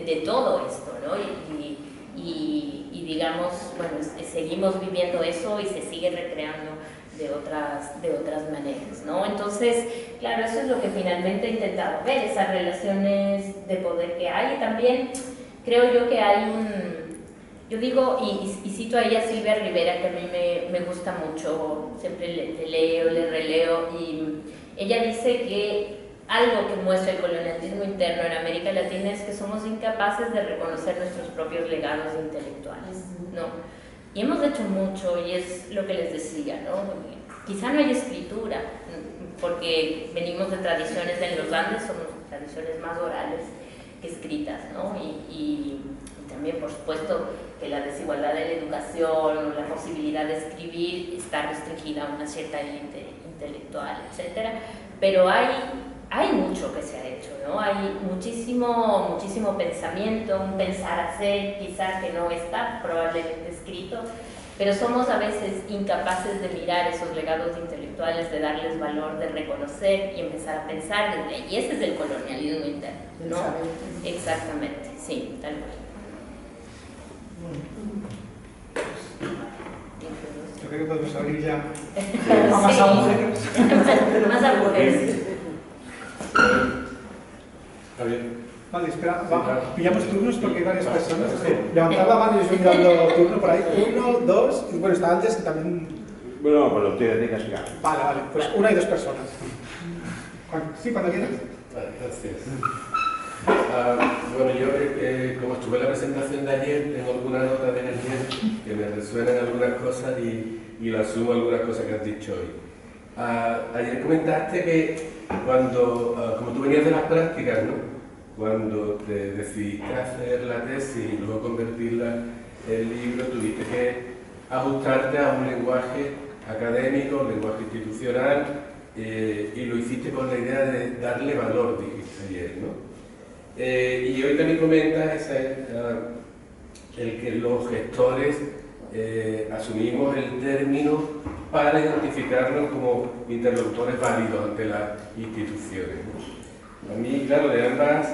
de todo esto, ¿no? Y digamos, bueno, seguimos viviendo eso y se sigue recreando de otras maneras, ¿no? Entonces, claro, eso es lo que finalmente he intentado ver, esas relaciones de poder que hay, y también creo yo que hay yo digo, y cito ahí a Silvia Rivera, que a mí me gusta mucho, siempre le leo, le releo, y ella dice que algo que muestra el colonialismo interno en América Latina es que somos incapaces de reconocer nuestros propios legados intelectuales, ¿no? Y hemos hecho mucho, y es lo que les decía, ¿no? Quizá no hay escritura, porque venimos de tradiciones en los Andes, somos tradiciones más orales que escritas, ¿no? Y también, por supuesto, que la desigualdad de la educación, la posibilidad de escribir está restringida a una cierta élite intelectual, etc. Pero hay mucho que se ha hecho, ¿no? Hay muchísimo pensamiento, un pensar hacer, quizás que no está probablemente escrito, pero somos a veces incapaces de mirar esos legados intelectuales, de darles valor, de reconocer y empezar a pensar desde ahí. Y ese es el colonialismo interno, ¿no? Exactamente, sí, tal cual. Yo creo que podemos abrir ya a más agujeros. Más agujeros. Está bien. Vale, espera, pillamos turnos porque hay varias personas. Levantad la mano y os voy dando turno por ahí. 1, 2, y bueno, está antes que también... Bueno, pero tienes que explicar. Vale, pues 1 y 2 personas. Sí, cuando quieras. Vale, gracias. Bueno, yo como estuve en la presentación de ayer, tengo algunas notas de ayer que me resuenan algunas cosas y las sumo a algunas cosas que has dicho hoy. Ayer comentaste que como tú venías de las prácticas, ¿no? Cuando te decidiste hacer la tesis y luego convertirla en libro, tuviste que ajustarte a un lenguaje académico, un lenguaje institucional, y lo hiciste con la idea de darle valor, dijiste ayer, ¿no? Y hoy también comentas el que los gestores asumimos el término para identificarnos como interlocutores válidos ante las instituciones, ¿no? A mí, claro, de ambas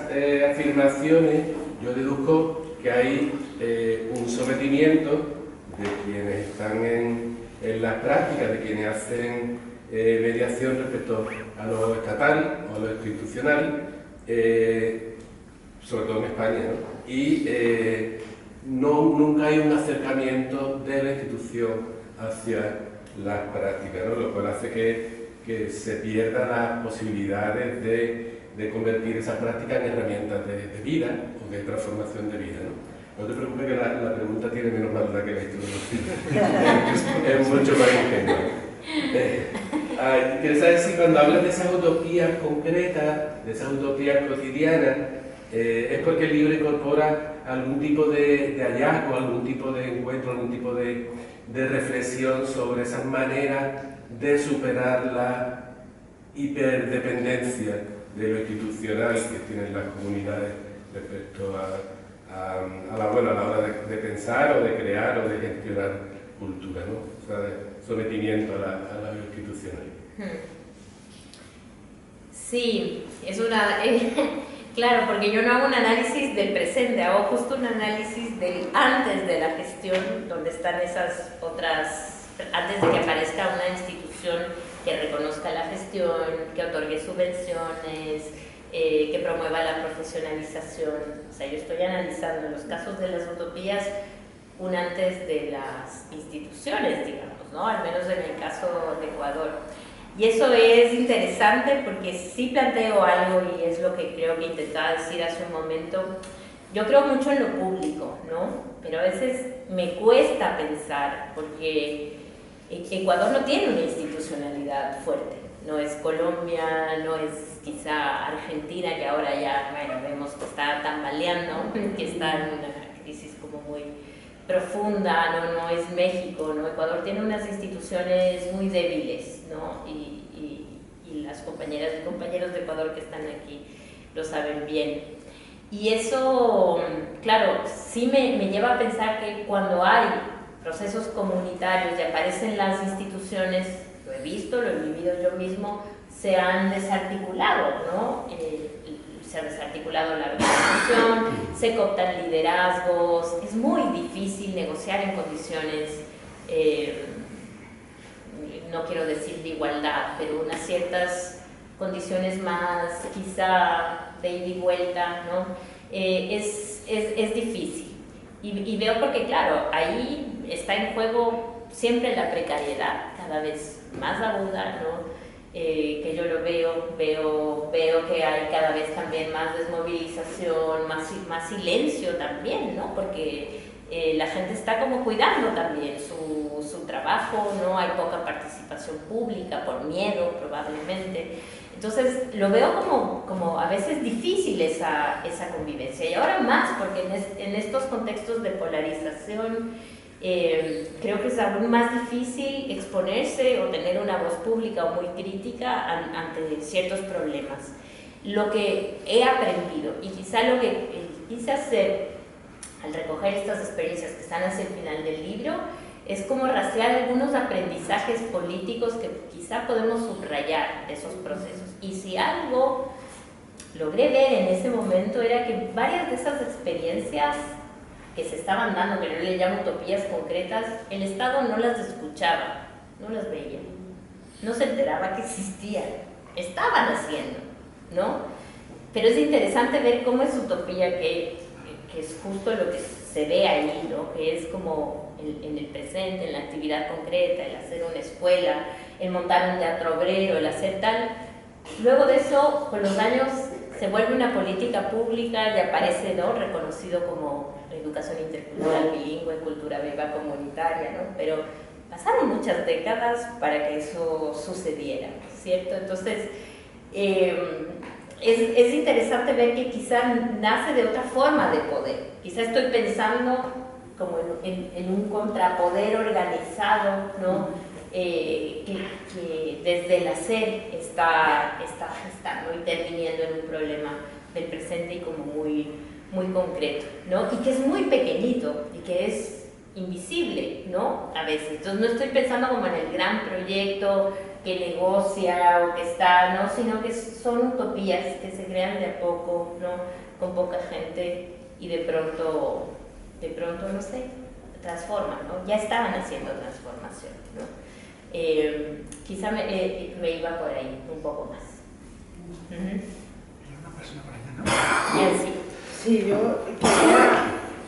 afirmaciones yo deduzco que hay un sometimiento de quienes están en las prácticas, de quienes hacen mediación respecto a lo estatal o a lo institucional, sobre todo en España, ¿no? Y nunca hay un acercamiento de la institución hacia las prácticas, ¿no? Lo cual hace que se pierdan las posibilidades de convertir esas prácticas en herramientas de vida o de transformación de vida, ¿no? No te preocupes que la pregunta tiene menos maldad que la historia. Es mucho más ingenua. Quiero saber si cuando hablas de esas utopías concretas, de esas utopías cotidianas, es porque el libro incorpora algún tipo de hallazgo, algún tipo de encuentro, algún tipo de reflexión sobre esas maneras de superar la hiperdependencia de lo institucional que tienen las comunidades respecto a la hora de pensar o de crear o de gestionar cultura, ¿no? O sea, de sometimiento a la institucional. Sí, es una... claro, porque yo no hago un análisis del presente, hago justo un análisis del antes de la gestión, donde están esas otras, antes de que aparezca una institución que reconozca la gestión, que otorgue subvenciones, que promueva la profesionalización. O sea, yo estoy analizando en los casos de las utopías un antes de las instituciones, digamos, ¿no? Al menos en el caso de Ecuador. Y eso es interesante porque sí planteo algo, y es lo que creo que intentaba decir hace un momento. Yo creo mucho en lo público, ¿no? Pero a veces me cuesta pensar porque Ecuador no tiene una institucionalidad fuerte. No es Colombia, no es quizá Argentina, que ahora ya, bueno, vemos que está tambaleando, que está en una crisis como muy profunda, no es México, ¿no? Ecuador tiene unas instituciones muy débiles, ¿no? Y las compañeras y compañeros de Ecuador que están aquí lo saben bien. Y eso, claro, sí me lleva a pensar que cuando hay procesos comunitarios y aparecen las instituciones, lo he visto, lo he vivido yo mismo, se han desarticulado, ¿no? se ha desarticulado la organización, se cooptan liderazgos, es muy difícil negociar en condiciones, no quiero decir de igualdad, pero unas ciertas condiciones más quizá de ida y vuelta, ¿no? Es difícil. Y veo porque, claro, ahí está en juego siempre la precariedad, cada vez más aguda, ¿no? Que yo lo veo que hay cada vez también más desmovilización, más silencio también, ¿no? Porque la gente está como cuidando también su trabajo, ¿no? Hay poca participación pública por miedo probablemente. Entonces lo veo como a veces difícil esa convivencia, y ahora más porque en estos contextos de polarización creo que es aún más difícil exponerse o tener una voz pública o muy crítica ante ciertos problemas. Lo que he aprendido y quizá lo que quise hacer al recoger estas experiencias que están hacia el final del libro es como rastrear algunos aprendizajes políticos que quizá podemos subrayar de esos procesos. Y si algo logré ver en ese momento era que varias de esas experiencias que se estaban dando, que yo le llamo utopías concretas, el Estado no las escuchaba, no las veía, no se enteraba que existían, estaban haciendo, ¿no? Pero es interesante ver cómo es utopía, que es justo lo que se ve ahí, ¿no? Que es como en el presente, en la actividad concreta, el hacer una escuela, el montar un teatro obrero, el hacer tal. Luego de eso, con los años, se vuelve una política pública y aparece, ¿no? Reconocido como educación intercultural bilingüe, cultura viva comunitaria, ¿no? Pero pasaron muchas décadas para que eso sucediera, ¿cierto? Entonces, es interesante ver que quizá nace de otra forma de poder. Quizá estoy pensando como en un contrapoder organizado, ¿no? Que desde el hacer está ¿no? interviniendo en un problema del presente y como muy concreto, ¿no? Y que es muy pequeñito y que es invisible, ¿no? A veces. Entonces no estoy pensando como en el gran proyecto que negocia o que está, ¿no? Sino que son utopías que se crean de a poco, ¿no? Con poca gente y de pronto, no sé, transforman, ¿no? Ya estaban haciendo transformación, ¿no? Quizá me iba por ahí un poco más. Una persona por allá, ¿no? Sí. Sí, yo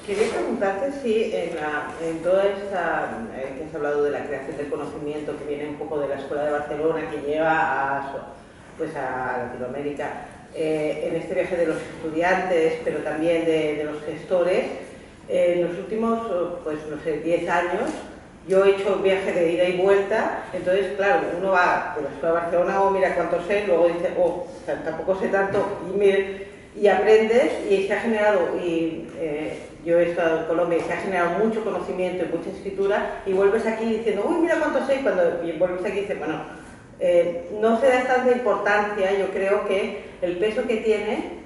quería preguntarte si en toda esta, que has hablado de la creación del conocimiento que viene un poco de la Escuela de Barcelona, que lleva a Latinoamérica, en este viaje de los estudiantes, pero también de los gestores, en los últimos, pues no sé, 10 años, yo he hecho un viaje de ida y vuelta, entonces, claro, uno va de la Escuela de Barcelona, mira cuánto sé, luego dice, tampoco sé tanto, y aprendes, y se ha generado, yo he estado en Colombia, y se ha generado mucho conocimiento y mucha escritura, y vuelves aquí diciendo, uy, mira cuánto sé, y cuando vuelves aquí dices, bueno, no se da tanta importancia, yo creo que el peso que tiene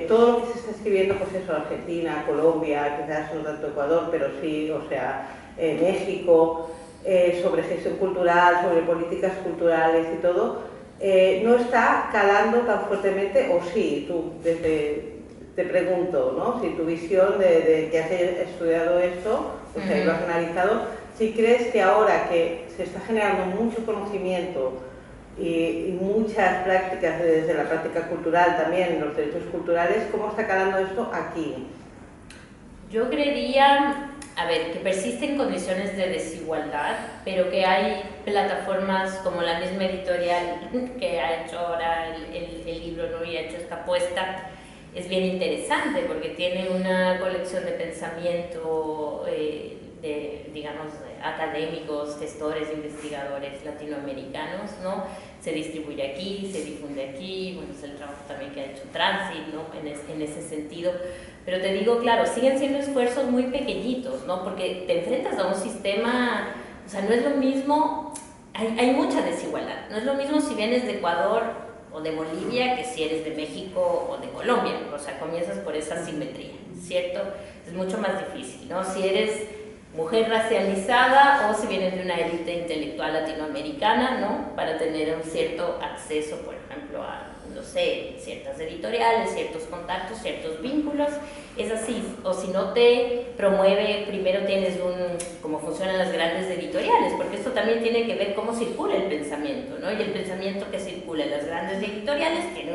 todo lo que se está escribiendo, pues eso, Argentina, Colombia, quizás no tanto Ecuador, pero sí, o sea, México, sobre gestión cultural, sobre políticas culturales y todo, no está calando tan fuertemente, o sí, tú te pregunto, ¿no? Si tu visión de que has estudiado esto, o sea, lo has analizado, si crees que ahora que se está generando mucho conocimiento y muchas prácticas desde la práctica cultural también, los derechos culturales, ¿cómo está calando esto aquí? Yo creería, a ver, que persisten condiciones de desigualdad, pero que hay plataformas como la misma editorial que ha hecho ahora el libro, ¿no? Y ha hecho esta apuesta. Es bien interesante porque tiene una colección de pensamiento digamos, académicos, gestores, investigadores latinoamericanos, ¿no? Se distribuye aquí, se difunde aquí, bueno, es el trabajo también que ha hecho Transit, ¿no? En ese sentido. Pero te digo, claro, siguen siendo esfuerzos muy pequeñitos, ¿no? Porque te enfrentas a un sistema, o sea, no es lo mismo, hay mucha desigualdad, no es lo mismo si vienes de Ecuador o de Bolivia que si eres de México o de Colombia, o sea, comienzas por esa simetría, ¿cierto? Es mucho más difícil, ¿no? Si eres mujer racializada o si vienes de una élite intelectual latinoamericana, ¿no? Para tener un cierto acceso, por ejemplo, a los sé, ciertas editoriales, ciertos contactos, ciertos vínculos, es así. O si no te promueve, primero tienes cómo funcionan las grandes editoriales, porque esto también tiene que ver cómo circula el pensamiento, ¿no? Y el pensamiento que circula en las grandes editoriales tiene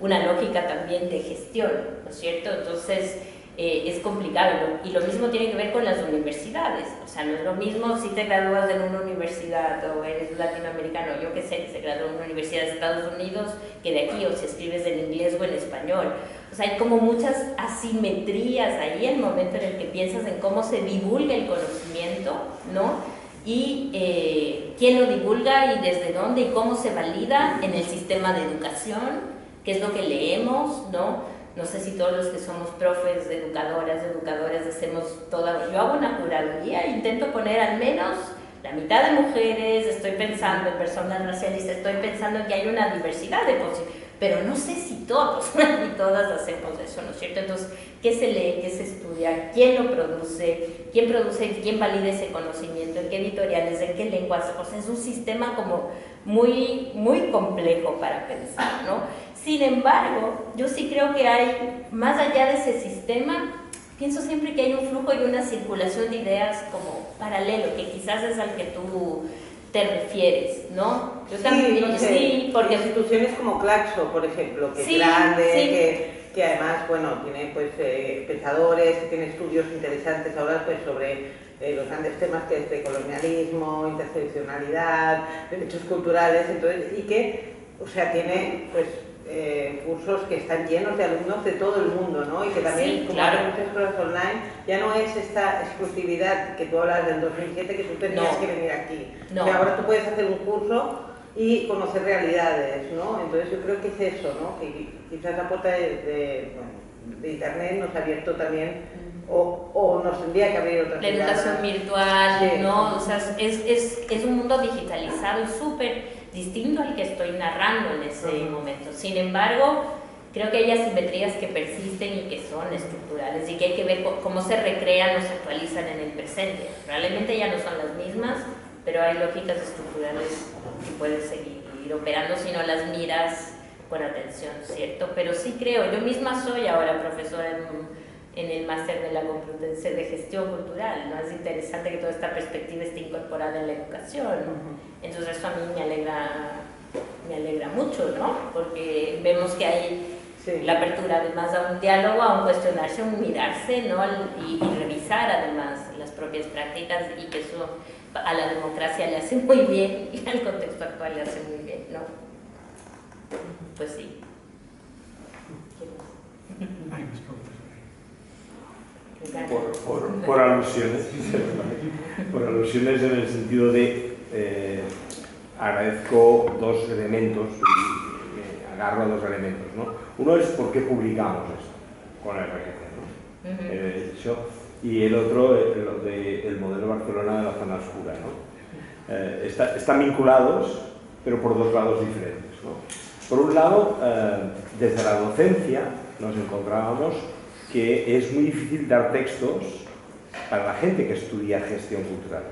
una lógica también de gestión, ¿no es cierto? Entonces, es complicado, y lo mismo tiene que ver con las universidades. O sea, no es lo mismo si te gradúas en una universidad o eres latinoamericano, yo que sé, que se graduó en una universidad de Estados Unidos, que de aquí, o si escribes en inglés o en español. O sea, hay como muchas asimetrías ahí en el momento en el que piensas en cómo se divulga el conocimiento, ¿no? Y quién lo divulga y desde dónde y cómo se valida en el sistema de educación, qué es lo que leemos, ¿no? No sé si todos los que somos profes, educadores hacemos toda... Yo hago una curaduría e intento poner al menos la mitad de mujeres, estoy pensando en personas racialistas, estoy pensando en que hay una diversidad de posibilidades, pero no sé si todos ni todas hacemos eso, ¿no es cierto? Entonces, ¿qué se lee, qué se estudia, quién lo produce, quién valida ese conocimiento, en qué editoriales, en qué lenguas? O sea, es un sistema como muy, muy complejo para pensar, ¿no? Sin embargo, yo sí creo que hay, más allá de ese sistema, pienso siempre que hay un flujo y una circulación de ideas como paralelo, que quizás es al que tú te refieres, ¿no? Yo también, no sé, sí, porque instituciones como Claxo, por ejemplo, que sí, es grande, sí. que además, bueno, tiene pues pensadores, que tiene estudios interesantes ahora pues sobre los grandes temas que es de colonialismo, interseccionalidad, derechos culturales, entonces, y que, o sea, tiene pues cursos que están llenos de alumnos de todo el mundo, ¿no? Y que también, Sí, como claro. hay muchas cosas online, ya no es esta exclusividad que tú hablas del 2007, que tú tenías que venir aquí. No. O sea, ahora tú puedes hacer un curso y conocer realidades, ¿no? Entonces yo creo que es eso, ¿no? Que quizás la puerta de Internet nos ha abierto también, o nos tendría que abrir otras la educación virtual, sí, ¿no? O sea, es un mundo digitalizado y súper distinto al que estoy narrando en ese momento. Sin embargo, creo que hay asimetrías que persisten y que son estructurales y que hay que ver cómo se recrean o se actualizan en el presente. Probablemente ya no son las mismas, pero hay lógicas estructurales que pueden seguir operando si no las miras con atención, ¿cierto? Pero sí creo, yo misma soy ahora profesora en el máster de la Complutense de Gestión Cultural, ¿no? Es interesante que toda esta perspectiva esté incorporada en la educación. Entonces eso a mí me alegra mucho, ¿no? Porque vemos que hay la apertura además a un diálogo, a un cuestionarse, a un mirarse, ¿no? Y revisar además las propias prácticas, y que eso a la democracia le hace muy bien y al contexto actual le hace muy bien, ¿no? Pues sí. Por alusiones, por alusiones en el sentido de agradezco dos elementos, agarro a dos elementos, ¿no? Uno es por qué publicamos esto con el RGC, ¿no? Y el otro, el modelo Barcelona de la zona oscura, ¿no? Están vinculados, pero por dos lados diferentes, ¿no? Por un lado, desde la docencia nos encontrábamos que es muy difícil dar textos para la gente que estudia gestión cultural.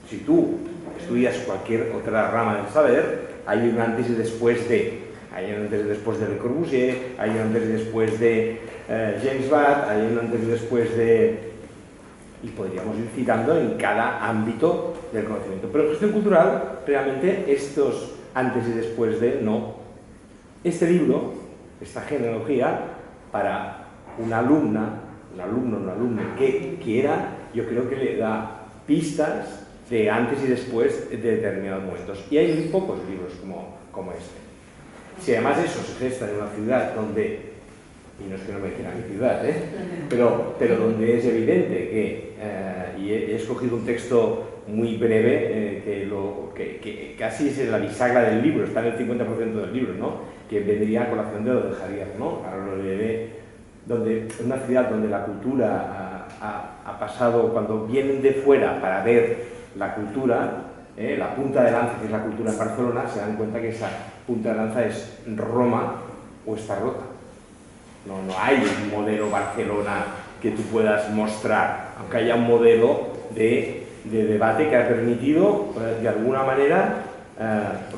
Si tú estudias cualquier otra rama del saber, hay un antes y después de. Hay un antes y después de Le Corbusier, hay un antes y después de James Watt, hay un antes y después de... Y podríamos ir citando en cada ámbito del conocimiento. Pero en gestión cultural, realmente, estos antes y después de, no. Este libro, esta genealogía, para una alumna, un alumno, una alumna que quiera, yo creo que le da pistas de antes y después de determinados momentos. Y hay muy pocos libros como este. Si además eso se gesta en una ciudad donde, y no es que no me quiera mi ciudad, pero donde es evidente que, y he escogido un texto muy breve, que casi es la bisagra del libro, está en el 50% del libro, ¿no? Que vendría a colación de lo de Javier, ¿no? Ahora lo leeré. Donde una ciudad donde la cultura ha pasado, cuando vienen de fuera para ver la cultura, la punta de lanza que es la cultura en Barcelona, se dan cuenta que esa punta de lanza es Roma o está rota. No hay un modelo Barcelona que tú puedas mostrar, aunque haya un modelo de debate que ha permitido, de alguna manera,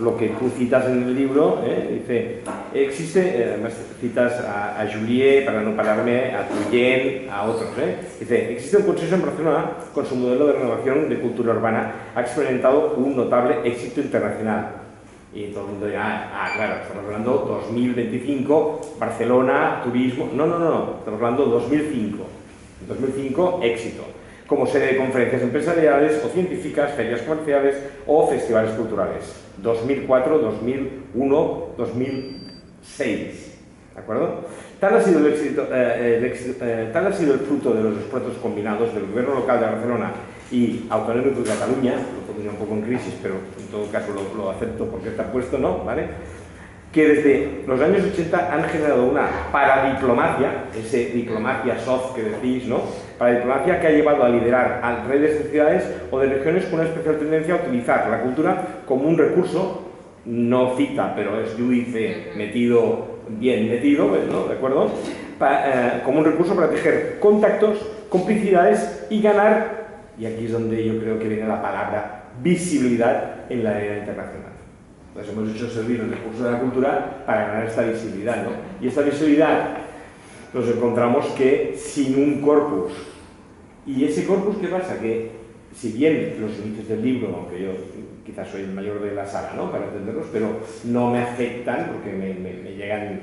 lo que tú citas en el libro, dice, existe, además citas a Juliet, para no pararme, a Tuyen, a otros, dice, existe un consenso en Barcelona con su modelo de renovación de cultura urbana, ha experimentado un notable éxito internacional. Y todo el mundo dirá, claro, estamos hablando 2025, Barcelona, turismo, no, estamos hablando 2005, 2005, éxito. Como sede de conferencias empresariales o científicas, ferias comerciales o festivales culturales. 2004, 2001, 2006. ¿De acuerdo? Tal ha sido el fruto de los esfuerzos combinados del gobierno local de Barcelona y autonómico de Cataluña, lo pondría un poco en crisis, pero en todo caso lo acepto porque está puesto, ¿no? ¿Vale? Que desde los años 80 han generado una paradiplomacia, ese diplomacia soft que decís, ¿no? Paradiplomacia que ha llevado a liderar a redes de ciudades o de regiones con una especial tendencia a utilizar la cultura como un recurso, no cita, pero es Lluice bien metido, ¿no? ¿De acuerdo? Como un recurso para tejer contactos, complicidades y ganar, y aquí es donde yo creo que viene la palabra visibilidad en la arena internacional. Entonces hemos hecho servir el recurso de la cultura para ganar esta visibilidad, ¿no? Y esta visibilidad nos encontramos que sin un corpus. ¿Y ese corpus qué pasa? Que si bien los inicios del libro, aunque yo quizás soy el mayor de la sala, ¿no? Para entenderlos, pero no me afectan porque me llegan,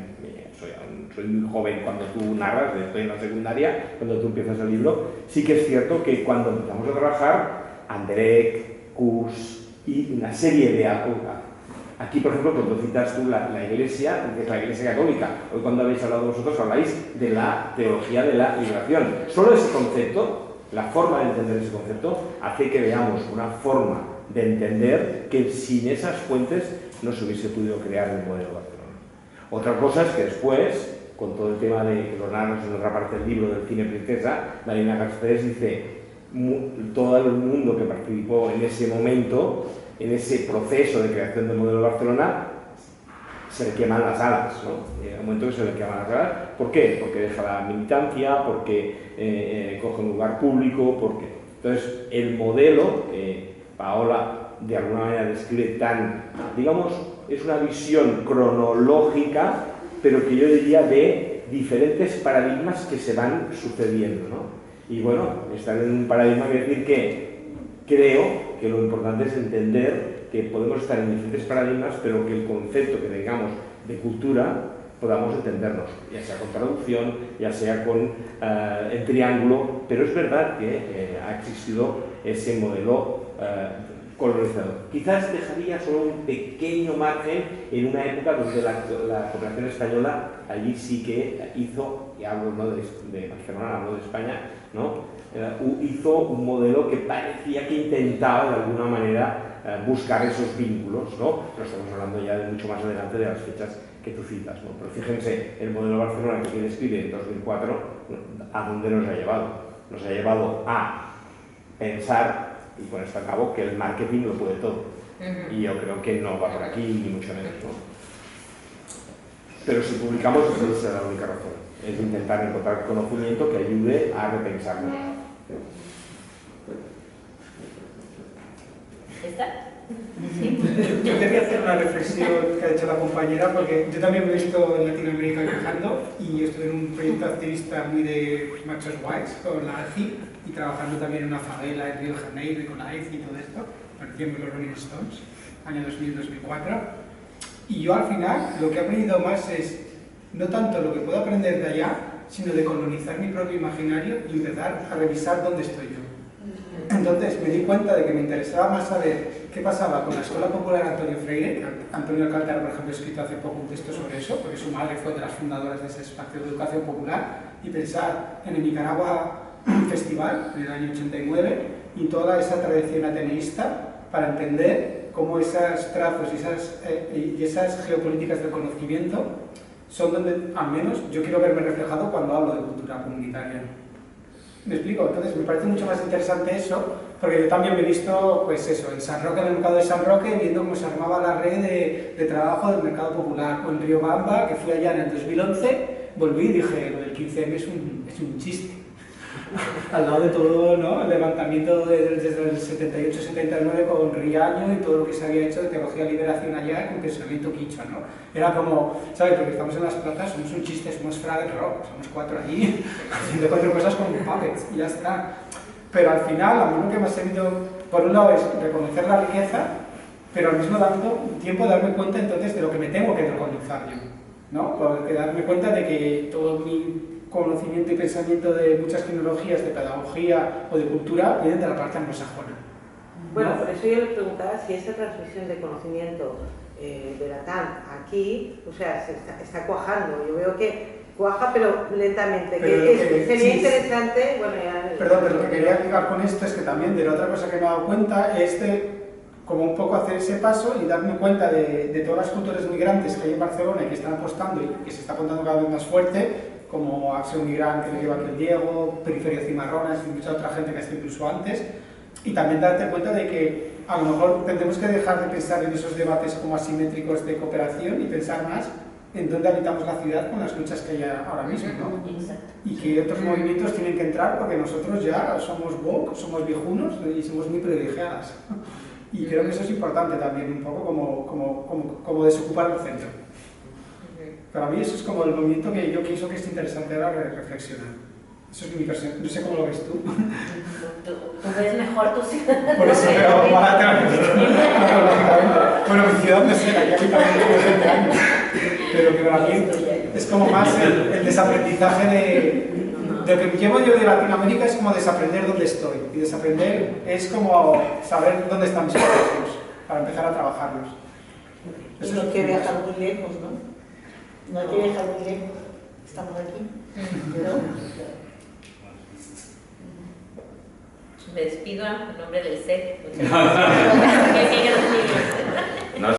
soy muy joven cuando tú narras, estoy en la secundaria, cuando tú empiezas el libro, sí que es cierto que cuando empezamos a trabajar, Anderek, Kurs y una serie de aquí, por ejemplo, cuando citas tú la Iglesia, que es la Iglesia Católica, hoy cuando habéis hablado vosotros habláis de la teología de la liberación. Solo ese concepto, la forma de entender ese concepto, hace que veamos una forma de entender que sin esas fuentes no se hubiese podido crear el modelo Barcelona. Otra cosa es que después, con todo el tema de que lo narras en otra parte del libro del cine princesa, Marina Garcés dice, todo el mundo que participó en ese momento, en ese proceso de creación del modelo Barcelona, se le queman las alas, ¿no? Llega un momento que se le queman las alas. ¿Por qué? Porque deja la militancia, porque coge un lugar público, porque... Entonces, el modelo que Paola de alguna manera describe tan, digamos, es una visión cronológica, pero que yo diría de diferentes paradigmas que se van sucediendo, ¿no? Y bueno, estar en un paradigma quiere decir que creo que lo importante es entender que podemos estar en diferentes paradigmas, pero que el concepto que tengamos de cultura podamos entendernos, ya sea con traducción, ya sea en triángulo, pero es verdad que ha existido ese modelo colonizador. Quizás dejaría solo un pequeño margen en una época donde la cooperación española allí sí que hizo, y hablo no de Barcelona, hablo de España, ¿no? Hizo un modelo que parecía que intentaba de alguna manera buscar esos vínculos, ¿no? Pero estamos hablando ya de mucho más adelante de las fechas que tú citas, ¿no? Pero fíjense, el modelo Barcelona que describe en 2004, ¿a dónde nos ha llevado? Nos ha llevado a pensar, y con esto acabo, que el marketing lo puede todo. Y yo creo que no va por aquí, ni mucho menos, ¿no? Pero si publicamos, esa es la única razón. Es intentar encontrar conocimiento que ayude a repensarlo. ¿Está? Sí. Yo quería hacer una reflexión que ha hecho la compañera, porque yo también me he visto en Latinoamérica viajando y estuve en un proyecto activista muy de machos guays con la ACI y trabajando también en una favela en Río de Janeiro y con la ACI y todo esto, parecíamos los Rolling Stones, año 2000-2004. Y yo al final lo que he aprendido más es no tanto lo que puedo aprender de allá, sino de colonizar mi propio imaginario y empezar a revisar dónde estoy yo. Entonces me di cuenta de que me interesaba más saber qué pasaba con la Escuela Popular Antonio Freire, que Antonio Alcántara, por ejemplo, ha escrito hace poco un texto sobre eso, porque su madre fue de las fundadoras de ese espacio de educación popular, y pensar en el Nicaragua Festival, en el año 89, y toda esa tradición ateneísta, para entender cómo esos trazos y esas geopolíticas del conocimiento son donde, al menos, yo quiero verme reflejado cuando hablo de cultura comunitaria. ¿Me explico? Entonces me parece mucho más interesante eso, porque yo también me he visto, pues eso, en San Roque, en el mercado de San Roque, viendo cómo se armaba la red de trabajo del mercado popular, o en Riobamba, que fui allá en el 2011, volví y dije, lo del 15M es un chiste. al lado de todo, ¿no? El levantamiento desde el 78-79 con Riaño y todo lo que se había hecho de teología de liberación allá con pensamiento quichua, ¿no? Era como, ¿sabes? Porque estamos en las plazas, somos un chiste, somos frades rock, somos 4 allí, haciendo 4 cosas con puppets y ya está. Pero al final, a mí lo que me ha servido, por un lado, es reconocer la riqueza, pero al mismo tiempo darme cuenta entonces de lo que me tengo que recolonizar yo, ¿no? Porque darme cuenta de que todo mi conocimiento y pensamiento de muchas tecnologías, de pedagogía o de cultura, vienen de la parte anglosajona. Bueno, por eso yo les preguntaba si esa transmisión de conocimiento de la TAM aquí, o sea, está cuajando. Yo veo que cuaja, pero lentamente. Sería interesante, bueno, ya... Perdón, pero lo que quería explicar con esto es que también de la otra cosa que me he dado cuenta es como un poco hacer ese paso y darme cuenta de todas las culturas migrantes que hay en Barcelona y que están apostando y que se está apuntando cada vez más fuerte, como Acción Migrante, que lleva aquí el Diego, Periferia Cimarronas y mucha otra gente que ha estado incluso antes, y también darte cuenta de que a lo mejor tendremos que dejar de pensar en esos debates como asimétricos de cooperación y pensar más en dónde habitamos la ciudad con las luchas que hay ahora mismo, ¿no? Y que otros movimientos tienen que entrar porque nosotros ya somos woke, somos viejunos y somos muy privilegiadas. Y creo que eso es importante también, un poco como desocupar el centro. Para mí eso es como el movimiento que yo pienso que es interesante ahora reflexionar. Eso es mi percepción, no sé cómo lo ves tú. Tú ves mejor tu ciudad. Por eso, pero bueno, mi ciudad no sé, aquí también tengo 20 años. Pero que para mí es como más el desaprendizaje de... Lo que llevo yo de Latinoamérica es como desaprender dónde estoy. Y desaprender es como saber dónde están mis procesos, para empezar a trabajarlos. Y no hay que viajar muy lejos, ¿no? No hay que viajar muy lejos. Estamos aquí. ¿No? Me despido en nombre del SEC.